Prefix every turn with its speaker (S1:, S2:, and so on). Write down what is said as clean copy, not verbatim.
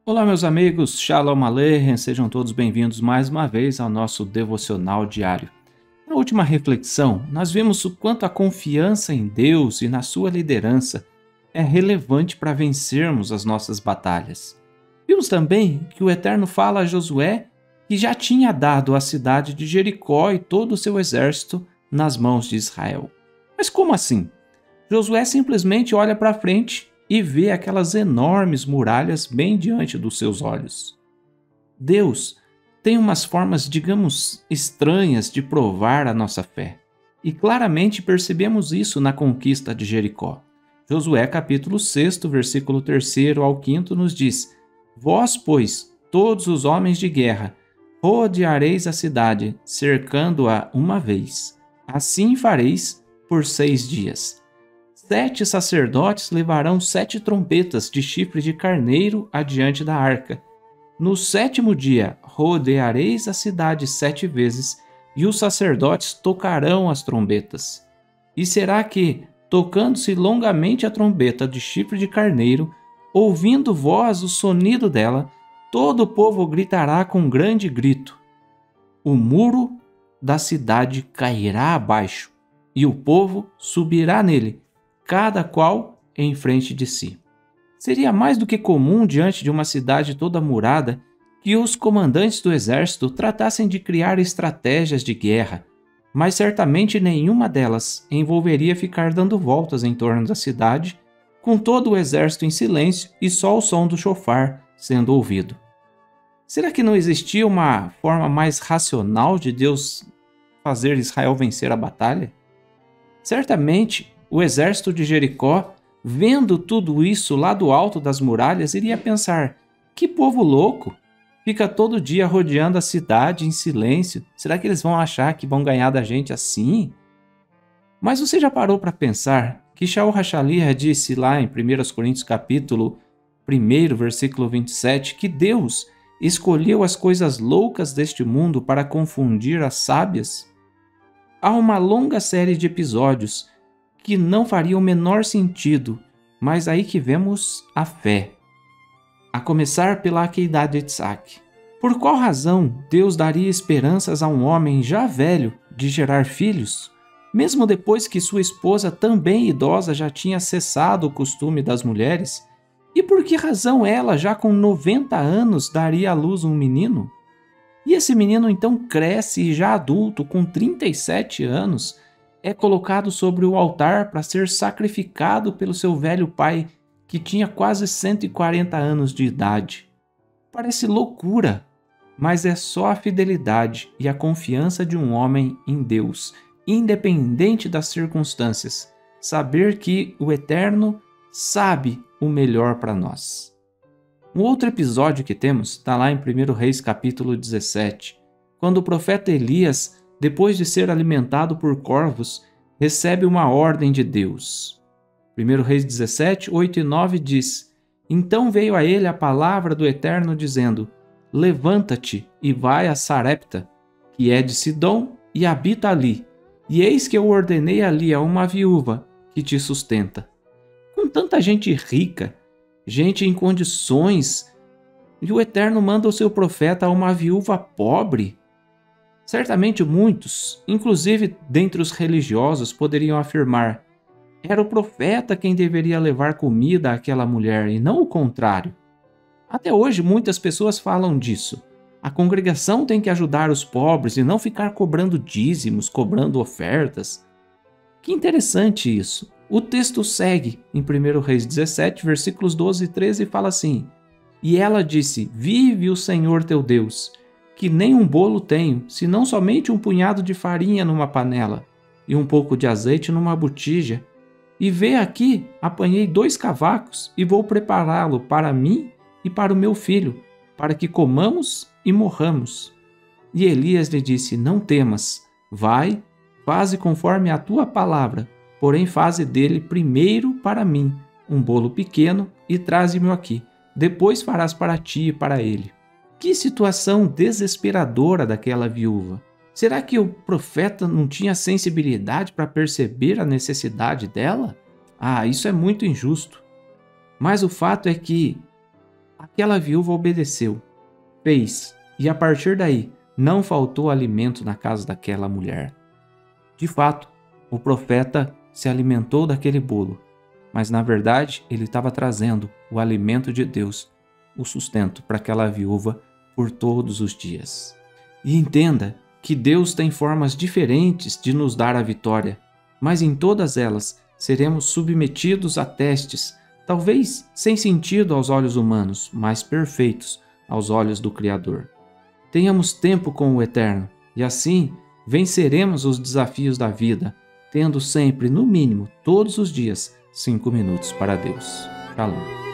S1: Olá, meus amigos, Shalom Aleichem, sejam todos bem-vindos mais uma vez ao nosso devocional diário. Na última reflexão, nós vimos o quanto a confiança em Deus e na sua liderança é relevante para vencermos as nossas batalhas. Vimos também que o Eterno fala a Josué que já tinha dado a cidade de Jericó e todo o seu exército nas mãos de Israel. Mas como assim? Josué simplesmente olha para frente e vê aquelas enormes muralhas bem diante dos seus olhos. Deus tem umas formas, digamos, estranhas de provar a nossa fé. E claramente percebemos isso na conquista de Jericó. Josué capítulo 6, versículo 3 ao 5 nos diz: Vós, pois, todos os homens de guerra, rodeareis a cidade, cercando-a uma vez. Assim fareis por 6 dias. 7 sacerdotes levarão 7 trombetas de chifre de carneiro adiante da arca. No 7º dia, rodeareis a cidade 7 vezes, e os sacerdotes tocarão as trombetas. E será que, tocando-se longamente a trombeta de chifre de carneiro, ouvindo vós o sonido dela, todo o povo gritará com grande grito. O muro da cidade cairá abaixo, e o povo subirá nele, cada qual em frente de si. Seria mais do que comum, diante de uma cidade toda murada, que os comandantes do exército tratassem de criar estratégias de guerra, mas certamente nenhuma delas envolveria ficar dando voltas em torno da cidade, com todo o exército em silêncio e só o som do chofar sendo ouvido. Será que não existia uma forma mais racional de Deus fazer Israel vencer a batalha? Certamente, o exército de Jericó, vendo tudo isso lá do alto das muralhas, iria pensar: que povo louco! Fica todo dia rodeando a cidade em silêncio. Será que eles vão achar que vão ganhar da gente assim? Mas você já parou para pensar que Shaul HaShaliach disse lá em 1 Coríntios capítulo 1, versículo 27, que Deus escolheu as coisas loucas deste mundo para confundir as sábias? Há uma longa série de episódios que não faria o menor sentido, mas aí que vemos a fé. A começar pela Akedah de Isaac. Por qual razão Deus daria esperanças a um homem já velho de gerar filhos, mesmo depois que sua esposa, também idosa, já tinha cessado o costume das mulheres? E por que razão ela, já com 90 anos, daria à luz um menino? E esse menino então cresce e, já adulto, com 37 anos, é colocado sobre o altar para ser sacrificado pelo seu velho pai, que tinha quase 140 anos de idade. Parece loucura, mas é só a fidelidade e a confiança de um homem em Deus, independente das circunstâncias, saber que o Eterno sabe o melhor para nós. Um outro episódio que temos está lá em 1 Reis capítulo 17, quando o profeta Elias, depois de ser alimentado por corvos, recebe uma ordem de Deus. 1 Reis 17, 8 e 9 diz: Então veio a ele a palavra do Eterno, dizendo: Levanta-te e vai a Sarepta, que é de Sidom, e habita ali. E eis que eu ordenei ali a uma viúva que te sustenta. Com tanta gente rica, gente em condições, e o Eterno manda o seu profeta a uma viúva pobre. Certamente muitos, inclusive dentre os religiosos, poderiam afirmar: era o profeta quem deveria levar comida àquela mulher e não o contrário. Até hoje muitas pessoas falam disso. A congregação tem que ajudar os pobres e não ficar cobrando dízimos, cobrando ofertas. Que interessante isso. O texto segue em 1 Reis 17, versículos 12 e 13 e fala assim: E ela disse: Vive o Senhor teu Deus, que nem um bolo tenho, senão somente um punhado de farinha numa panela e um pouco de azeite numa botija. E vê aqui, apanhei 2 cavacos e vou prepará-lo para mim e para o meu filho, para que comamos e morramos. E Elias lhe disse: Não temas, vai, faze conforme a tua palavra, porém faze dele primeiro para mim um bolo pequeno e traze-me aqui. Depois farás para ti e para ele. Que situação desesperadora daquela viúva! Será que o profeta não tinha sensibilidade para perceber a necessidade dela? Ah, isso é muito injusto. Mas o fato é que Aquela viúva obedeceu, fez, e a partir daí não faltou alimento na casa daquela mulher. De fato, o profeta se alimentou daquele bolo, mas na verdade ele estava trazendo o alimento de Deus, o sustento para aquela viúva por todos os dias. E entenda que Deus tem formas diferentes de nos dar a vitória, mas em todas elas seremos submetidos a testes, talvez sem sentido aos olhos humanos, mas perfeitos aos olhos do Criador. Tenhamos tempo com o Eterno e assim venceremos os desafios da vida, tendo sempre, no mínimo, todos os dias, 5 minutos para Deus. Shalom.